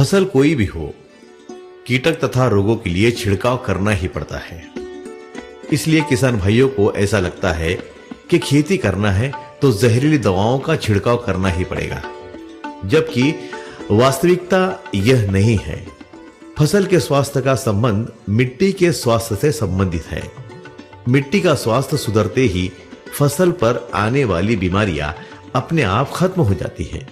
फसल कोई भी हो, कीटक तथा रोगों के लिए छिड़काव करना ही पड़ता है। इसलिए किसान भाइयों को ऐसा लगता है कि खेती करना है तो जहरीली दवाओं का छिड़काव करना ही पड़ेगा, जबकि वास्तविकता यह नहीं है। फसल के स्वास्थ्य का संबंध मिट्टी के स्वास्थ्य से संबंधित है। मिट्टी का स्वास्थ्य सुधरते ही फसल पर आने वाली बीमारियां अपने आप खत्म हो जाती हैं।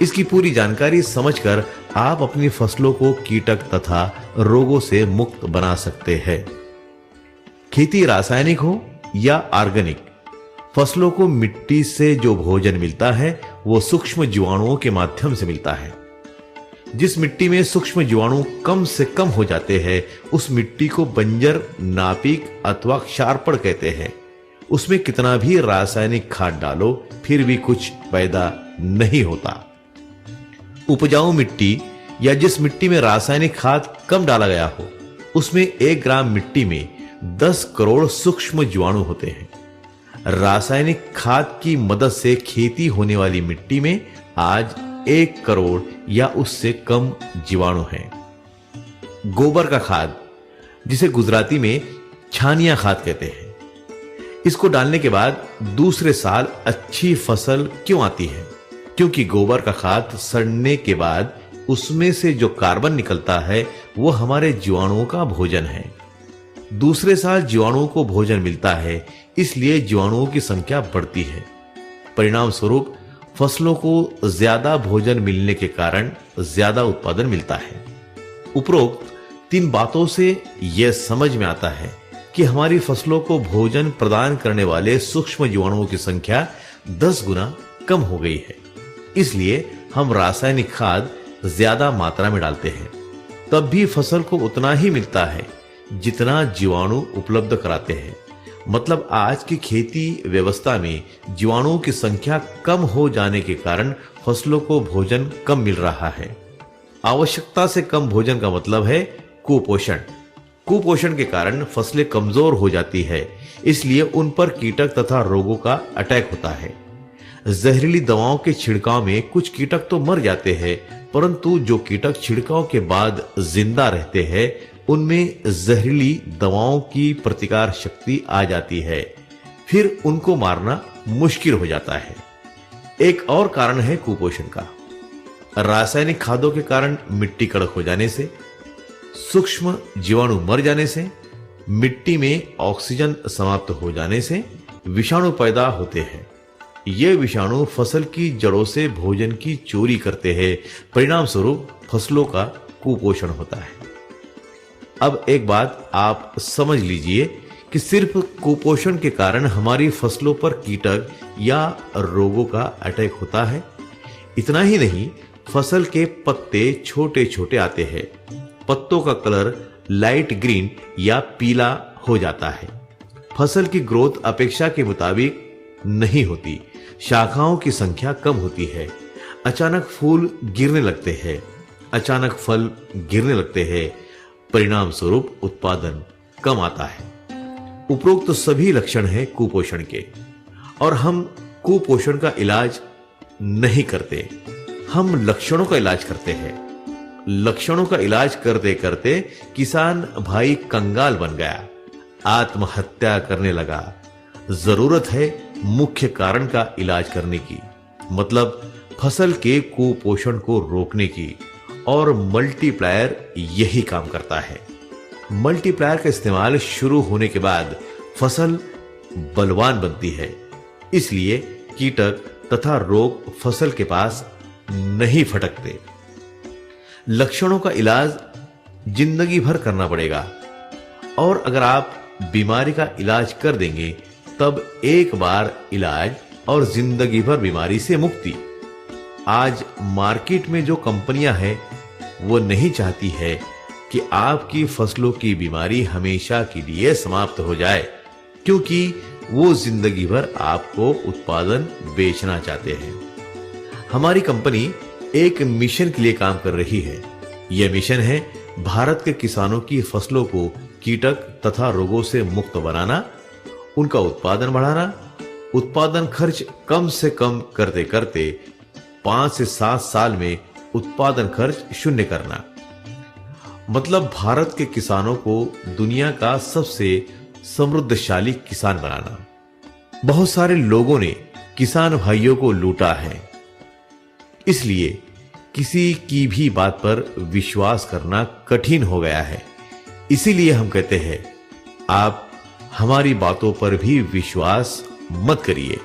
इसकी पूरी जानकारी समझकर आप अपनी फसलों को कीटक तथा रोगों से मुक्त बना सकते हैं। खेती रासायनिक हो या ऑर्गेनिक, फसलों को मिट्टी से जो भोजन मिलता है वो सूक्ष्म जीवाणुओं के माध्यम से मिलता है। जिस मिट्टी में सूक्ष्म जीवाणु कम से कम हो जाते हैं, उस मिट्टी को बंजर, नापीक अथवा क्षारपण कहते हैं। उसमें कितना भी रासायनिक खाद डालो फिर भी कुछ पैदा नहीं होता। उपजाऊ मिट्टी या जिस मिट्टी में रासायनिक खाद कम डाला गया हो, उसमें 1 ग्राम मिट्टी में 10 करोड़ सूक्ष्म जीवाणु होते हैं। रासायनिक खाद की मदद से खेती होने वाली मिट्टी में आज 1 करोड़ या उससे कम जीवाणु हैं। गोबर का खाद, जिसे गुजराती में छानिया खाद कहते हैं, इसको डालने के बाद दूसरे साल अच्छी फसल क्यों आती है? क्योंकि गोबर का खाद सड़ने के बाद उसमें से जो कार्बन निकलता है वो हमारे जीवाणुओं का भोजन है। दूसरे साल जीवाणुओं को भोजन मिलता है, इसलिए जीवाणुओं की संख्या बढ़ती है। परिणाम स्वरूप फसलों को ज्यादा भोजन मिलने के कारण ज्यादा उत्पादन मिलता है। उपरोक्त 3 बातों से यह समझ में आता है कि हमारी फसलों को भोजन प्रदान करने वाले सूक्ष्म जीवाणुओं की संख्या 10 गुना कम हो गई है। इसलिए हम रासायनिक खाद ज्यादा मात्रा में डालते हैं, तब भी फसल को उतना ही मिलता है जितना जीवाणु उपलब्ध कराते हैं। मतलब आज की खेती व्यवस्था में जीवाणुओं की संख्या कम हो जाने के कारण फसलों को भोजन कम मिल रहा है। आवश्यकता से कम भोजन का मतलब है कुपोषण। कुपोषण के कारण फसलें कमजोर हो जाती है, इसलिए उन पर कीटक तथा रोगों का अटैक होता है। जहरीली दवाओं के छिड़काव में कुछ कीटक तो मर जाते हैं, परंतु जो कीटक छिड़काव के बाद जिंदा रहते हैं उनमें जहरीली दवाओं की प्रतिकार शक्ति आ जाती है, फिर उनको मारना मुश्किल हो जाता है। एक और कारण है कुपोषण का। रासायनिक खादों के कारण मिट्टी कड़क हो जाने से, सूक्ष्म जीवाणु मर जाने से, मिट्टी में ऑक्सीजन समाप्त हो जाने से विषाणु पैदा होते हैं। ये विषाणु फसल की जड़ों से भोजन की चोरी करते हैं। परिणाम स्वरूप फसलों का कुपोषण होता है। अब एक बात आप समझ लीजिए कि सिर्फ कुपोषण के कारण हमारी फसलों पर कीटक या रोगों का अटैक होता है। इतना ही नहीं, फसल के पत्ते छोटे छोटे आते हैं, पत्तों का कलर लाइट ग्रीन या पीला हो जाता है, फसल की ग्रोथ अपेक्षा के मुताबिक नहीं होती, शाखाओं की संख्या कम होती है, अचानक फूल गिरने लगते हैं, अचानक फल गिरने लगते हैं, परिणाम स्वरूप उत्पादन कम आता है। उपरोक्त तो सभी लक्षण हैं कुपोषण के, और हम कुपोषण का इलाज नहीं करते, हम लक्षणों का इलाज करते हैं। लक्षणों का इलाज करते करते किसान भाई कंगाल बन गया, आत्महत्या करने लगा। जरूरत है मुख्य कारण का इलाज करने की, मतलब फसल के कुपोषण को रोकने की, और मल्टीप्लायर यही काम करता है। मल्टीप्लायर का इस्तेमाल शुरू होने के बाद फसल बलवान बनती है, इसलिए कीटक तथा रोग फसल के पास नहीं फटकते। लक्षणों का इलाज जिंदगी भर करना पड़ेगा, और अगर आप बीमारी का इलाज कर देंगे तब एक बार इलाज और जिंदगी भर बीमारी से मुक्ति। आज मार्केट में जो कंपनियां हैं वो नहीं चाहती है कि आपकी फसलों की बीमारी हमेशा के लिए समाप्त हो जाए, क्योंकि वो जिंदगी भर आपको उत्पादन बेचना चाहते हैं। हमारी कंपनी एक मिशन के लिए काम कर रही है। यह मिशन है भारत के किसानों की फसलों को कीटक तथा रोगों से मुक्त बनाना, उनका उत्पादन बढ़ाना, उत्पादन खर्च कम से कम करते करते 5 से 7 साल में उत्पादन खर्च शून्य करना। मतलब भारत के किसानों को दुनिया का सबसे समृद्धशाली किसान बनाना। बहुत सारे लोगों ने किसान भाइयों को लूटा है, इसलिए किसी की भी बात पर विश्वास करना कठिन हो गया है। इसीलिए हम कहते हैं, आप हमारी बातों पर भी विश्वास मत करिए,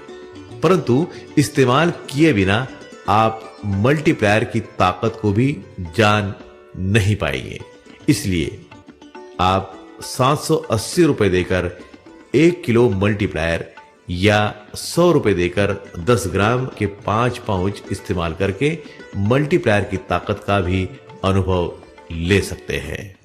परंतु इस्तेमाल किए बिना आप मल्टीप्लायर की ताकत को भी जान नहीं पाएंगे। इसलिए आप 780 रुपए देकर 1 किलो मल्टीप्लायर या 100 रुपए देकर 10 ग्राम के 5 पाउच इस्तेमाल करके मल्टीप्लायर की ताकत का भी अनुभव ले सकते हैं।